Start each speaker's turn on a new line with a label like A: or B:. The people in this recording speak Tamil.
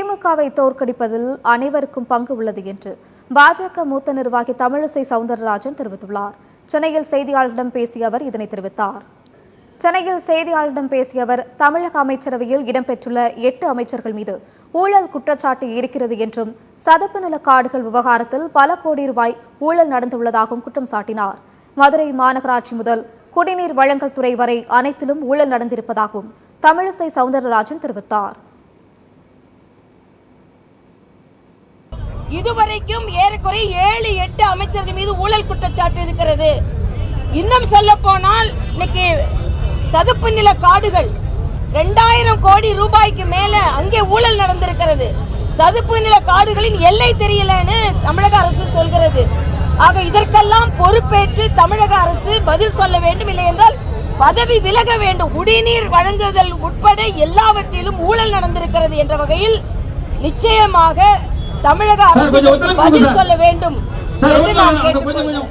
A: திமுகவை தோற்கடிப்பதில் அனைவருக்கும் பங்கு உள்ளது என்று பாஜக மூத்த நிர்வாகி தமிழிசை சவுந்தரராஜன் தெரிவித்துள்ளார். சென்னையில் செய்தியாளர்களிடம் பேசிய அவர் இதனை தெரிவித்தார். தமிழக அமைச்சரவையில் இடம்பெற்றுள்ள 8 அமைச்சர்கள் மீது ஊழல் குற்றச்சாட்டு இருக்கிறது என்றும் சதுப்பு நில காடுகள் விவகாரத்தில் பல கோடி ரூபாய் ஊழல் நடந்துள்ளதாகவும் குற்றம் சாட்டினார். மதுரை மாநகராட்சி முதல் குடிநீர் வழங்கல் துறை வரை அனைத்திலும் ஊழல் நடந்திருப்பதாகவும் தமிழிசை சவுந்தரராஜன் தெரிவித்தார்.
B: இதுவரைக்கும் ஏறக்குறைய 7-8 அமைச்சர்கள் மீது ஊழல் குற்றச்சாட்டு இருக்கிறது. இன்னும் சொல்ல போனால் இன்னைக்கு சதுப்பு நில காடுகள் 2000 கோடி ரூபாய்க்கு மேல அங்கே ஊழல் நடந்திருக்கிறது. சதுப்பு நில காடுகளின் எல்லை தெரியலன்னு தமிழக அரசு சொல்கிறது. ஆக இதற்கெல்லாம் பொறுப்பேற்று தமிழக அரசு பதில் சொல்ல வேண்டும், இல்லை என்றால் பதவி விலக வேண்டும். குடிநீர் வழங்குதல் உட்பட எல்லாவற்றிலும் ஊழல் நடந்திருக்கிறது என்ற வகையில் நிச்சயமாக தமிழக அரசு பதில் சொல்ல வேண்டும் என்று நான் கேட்டுக்கொள்கிறேன்.